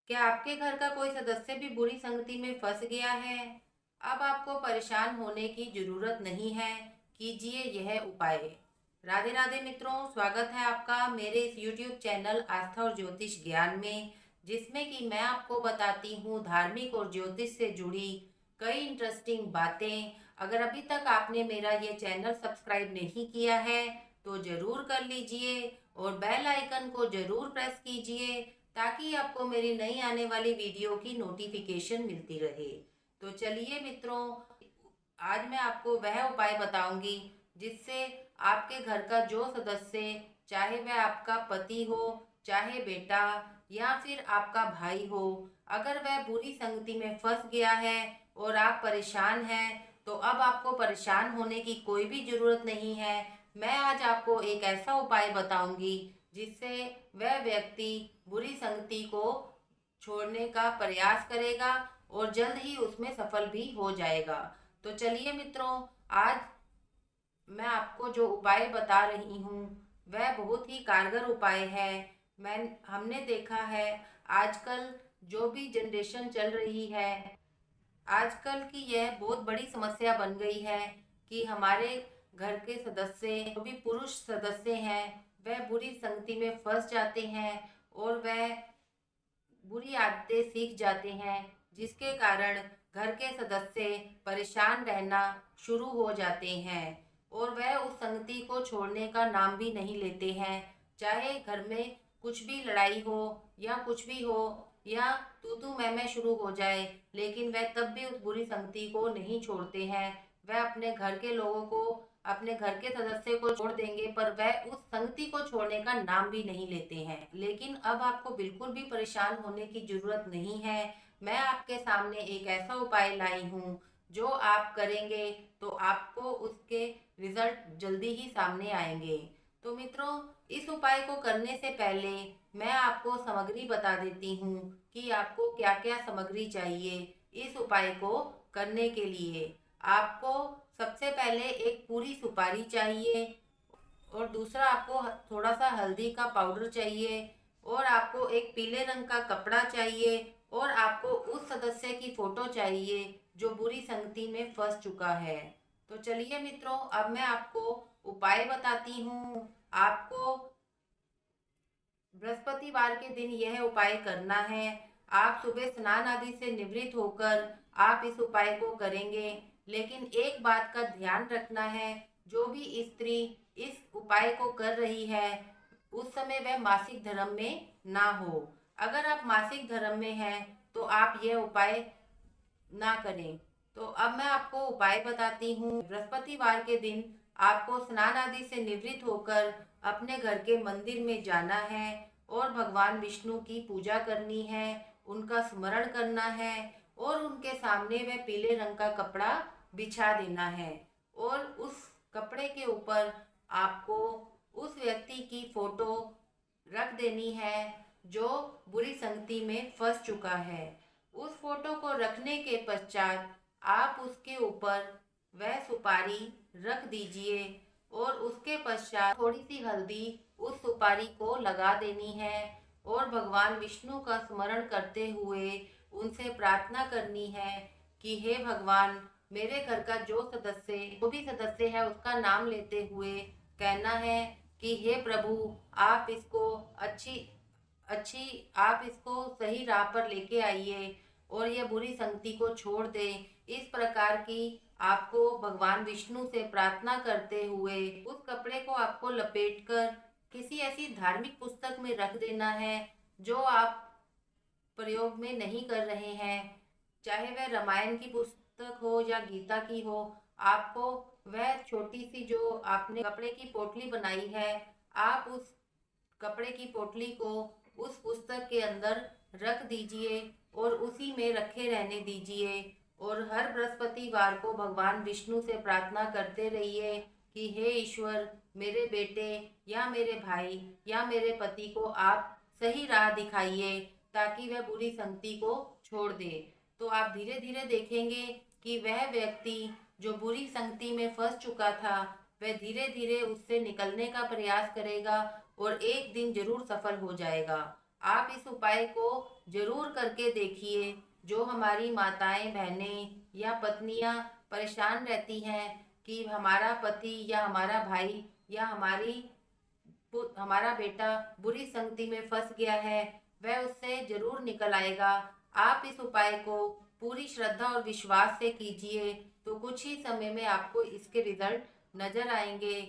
क्या आपके घर का कोई सदस्य भी बुरी संगति में फंस गया है? अब आपको परेशान होने की जरूरत नहीं है। कीजिए यह उपाय। राधे राधे मित्रों, स्वागत है आपका मेरे इस YouTube चैनल आस्था और ज्योतिष ज्ञान में, जिसमें कि मैं आपको बताती हूँ धार्मिक और ज्योतिष से जुड़ी कई इंटरेस्टिंग बातें। अगर अभी तक आपने मेरा ये चैनल सब्सक्राइब नहीं किया है तो जरूर कर लीजिए और बेल आइकन को जरूर प्रेस कीजिए, ताकि आपको मेरी नई आने वाली वीडियो की नोटिफिकेशन मिलती रहे। तो चलिए मित्रों, आज मैं आपको वह उपाय बताऊंगी जिससे आपके घर का जो सदस्य, चाहे वह आपका पति हो, चाहे बेटा या फिर आपका भाई हो, अगर वह बुरी संगति में फंस गया है और आप परेशान हैं, तो अब आपको परेशान होने की कोई भी जरूरत नहीं है। मैं आज आपको एक ऐसा उपाय बताऊंगी जिससे वह व्यक्ति बुरी संगति को छोड़ने का प्रयास करेगा और जल्द ही उसमें सफल भी हो जाएगा। तो चलिए मित्रों, आज मैं आपको जो उपाय बता रही हूँ वह बहुत ही कारगर उपाय है। मैं हमने देखा है आजकल जो भी जनरेशन चल रही है, आजकल की यह बहुत बड़ी समस्या बन गई है कि हमारे घर के सदस्य, जो भी पुरुष सदस्य हैं, वह बुरी संगति में फंस जाते हैं और वह बुरी आदतें सीख जाते हैं, जिसके कारण घर के सदस्य परेशान रहना शुरू हो जाते हैं और वह उस संगति को छोड़ने का नाम भी नहीं लेते हैं। चाहे घर में कुछ भी लड़ाई हो या कुछ भी हो या तू तू मैं शुरू हो जाए, लेकिन वह तब भी उस बुरी संगति को नहीं छोड़ते हैं। वह अपने घर के लोगों को, अपने घर के सदस्य को छोड़ देंगे, पर वह उस संगति को छोड़ने का नाम भी नहीं लेते हैं। लेकिन अब आपको बिल्कुल भी परेशान होने की जरूरत नहीं है। मैं आपके सामने एक ऐसा उपाय लाई हूँ जो आप करेंगे तो आपको उसके रिजल्ट जल्दी ही सामने आएंगे। तो मित्रों, इस उपाय को करने से पहले मैं आपको सामग्री बता देती हूँ कि आपको क्या क्या सामग्री चाहिए इस उपाय को करने के लिए। आपको सबसे पहले एक पूरी सुपारी चाहिए और दूसरा आपको थोड़ा सा हल्दी का पाउडर चाहिए और आपको एक पीले रंग का कपड़ा चाहिए और आपको उस सदस्य की फोटो चाहिए जो बुरी संगति में फंस चुका है। तो चलिए मित्रों, अब मैं आपको उपाय बताती हूँ। आपको बृहस्पतिवार के दिन यह उपाय करना है। आप सुबह स्नान आदि से निवृत्त होकर आप इस उपाय को करेंगे, लेकिन एक बात का ध्यान रखना है, जो भी स्त्री इस उपाय को कर रही है उस समय वह मासिक धर्म में ना हो। अगर आप मासिक धर्म में हैं तो आप यह उपाय ना करें। तो अब मैं आपको उपाय बताती हूँ। बृहस्पतिवार के दिन आपको स्नान आदि से निवृत्त होकर अपने घर के मंदिर में जाना है और भगवान विष्णु की पूजा करनी है, उनका स्मरण करना है और उनके सामने वह पीले रंग का कपड़ा बिछा देना है और उस कपड़े के ऊपर आपको उस व्यक्ति की फोटो रख देनी है जो बुरी संगति में फंस चुका है। उस फोटो को रखने के पश्चात आप उसके ऊपर वह सुपारी रख दीजिए और उसके पश्चात थोड़ी सी हल्दी उस सुपारी को लगा देनी है और भगवान विष्णु का स्मरण करते हुए उनसे प्रार्थना करनी है कि हे भगवान, मेरे घर का जो भी सदस्य है उसका नाम लेते हुए कहना है कि हे प्रभु, आप इसको अच्छी अच्छी आप इसको सही राह पर लेके आइए और ये बुरी संगति को छोड़ दे। इस प्रकार की आपको भगवान विष्णु से प्रार्थना करते हुए उस कपड़े को आपको लपेटकर किसी ऐसी धार्मिक पुस्तक में रख देना है जो आप प्रयोग में नहीं कर रहे हैं। चाहे वह रामायण की पुस्तक हो या गीता की हो, आपको वह छोटी सी जो आपने कपड़े की पोटली बनाई है, आप उस कपड़े की पोटली को उस पुस्तक के अंदर रख दीजिए और उसी में रखे रहने दीजिए और हर बृहस्पतिवार को भगवान विष्णु से प्रार्थना करते रहिए कि हे ईश्वर, मेरे बेटे या मेरे भाई या मेरे पति को आप सही राह दिखाइए ताकि वह बुरी संगति को छोड़ दे। तो आप धीरे धीरे देखेंगे कि वह व्यक्ति जो बुरी संगति में फंस चुका था वह धीरे धीरे उससे निकलने का प्रयास करेगा और एक दिन जरूर सफल हो जाएगा। आप इस उपाय को जरूर करके देखिए। जो हमारी माताएं, बहनें या पत्नियां परेशान रहती हैं कि हमारा पति या हमारा भाई या हमारा बेटा बुरी संगति में फंस गया है, वह उससे जरूर निकल आएगा। आप इस उपाय को पूरी श्रद्धा और विश्वास से कीजिए, तो कुछ ही समय में आपको इसके रिजल्ट नजर आएंगे।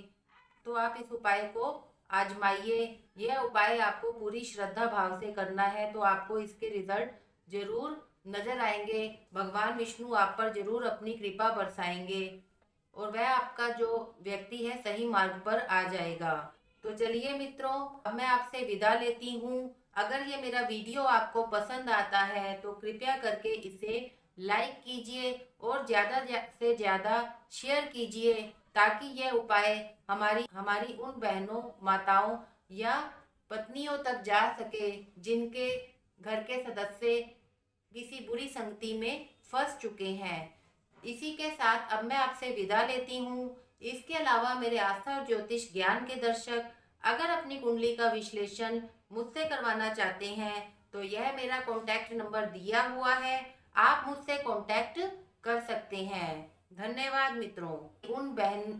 तो आप इस उपाय को आजमाइए। यह उपाय आपको पूरी श्रद्धा भाव से करना है, तो आपको इसके रिजल्ट जरूर नजर आएंगे। भगवान विष्णु आप पर जरूर अपनी कृपा बरसाएंगे और वह आपका जो व्यक्ति है सही मार्ग पर आ जाएगा। तो चलिए मित्रों, अब मैं आपसे विदा लेती हूँ। अगर ये मेरा वीडियो आपको पसंद आता है तो कृपया करके इसे लाइक कीजिए और ज़्यादा से ज़्यादा शेयर कीजिए, ताकि यह उपाय हमारी हमारी उन बहनों, माताओं या पत्नियों तक जा सके जिनके घर के सदस्य किसी बुरी संगति में फंस चुके हैं। इसी के साथ अब मैं आपसे विदा लेती हूँ। इसके अलावा मेरे आस्था और ज्योतिष ज्ञान के दर्शक अगर अपनी कुंडली का विश्लेषण मुझसे करवाना चाहते हैं तो यह मेरा कॉन्टैक्ट नंबर दिया हुआ है, आप मुझसे कॉन्टैक्ट कर सकते हैं। धन्यवाद मित्रों। उन बहन